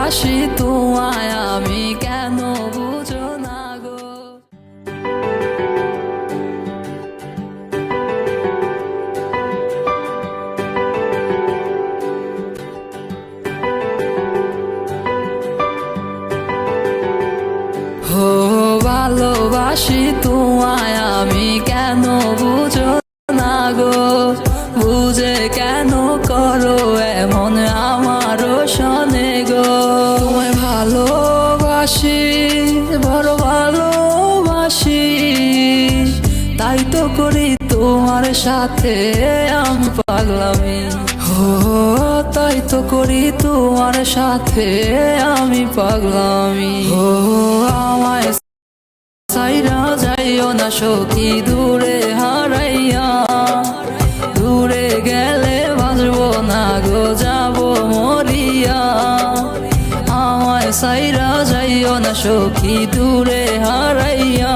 ভালোবাসি তোমায় আমি কেন বুঝো না গো। হো ভালোবাসি তোমায় আমি কেন বুঝো না গো। বুঝে কেন করো এমন আমারও শোনে গো। তোমায় ভালোবাসি বড় ভালোবাসি, তাই তো করি তোমার সাথে আমি পাগলামি। হো তাই তো করি তোমার সাথে আমি পাগলামি। হো আমায় সাইরা যাইও না সখী দূরে হারাইয়া, দূরে গেলে বাঁচবো না গো যাবো মরিয়া। আমায় সাইরা যাইও না সখী দূরে হারাইয়া,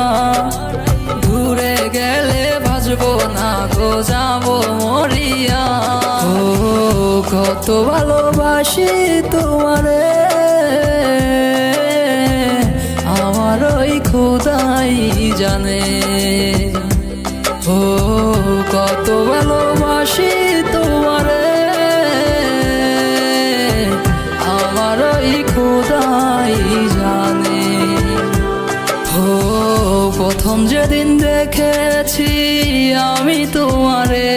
দূরে গেলে বাঁচবো না গো যাবো মরিয়া। ও কত ভালোবাসি তোমারে আমার ওই খোদাই জানে। ও কত ভালোবাসি তোমারে আমার ওই খোদাই জানে। ও প্রথম যেদিন দেখেছি আমি তোমারে,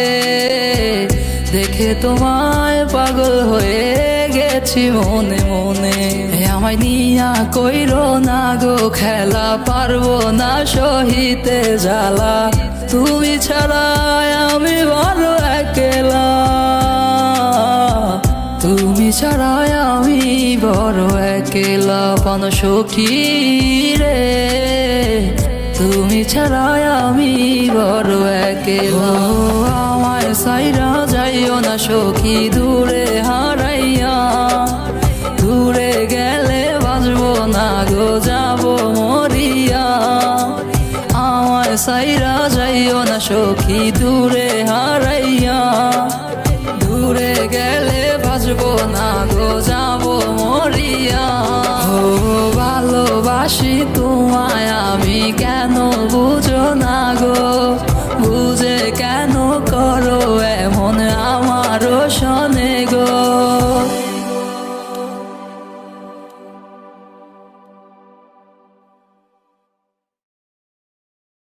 দেখে তোমায় পাগল হয়ে গেছি মনে মনে। আমায় নিয়া কইরো না গো খেলা, পারবো না সহিতে জ্বালা। তুমি ছাড়া আমি বড় একলা, তুমি ছাড়া আমি বড় একলা পান সখী রে। তুমি ছাড়া আমি বড় একলা। আমায় সাইরা যাইও না সখী দূরে হারাইয়া, দূরে গেলে বাঁচবো না গো যাবো মরিয়া। আমায় সাইরা যাইও না সখী দূরে হারাইয়া, দূরে গেলে বাঁচবো না গো যাবো মরিয়া। ও ভালোবাসি তোমায় আমি কেন বুঝো না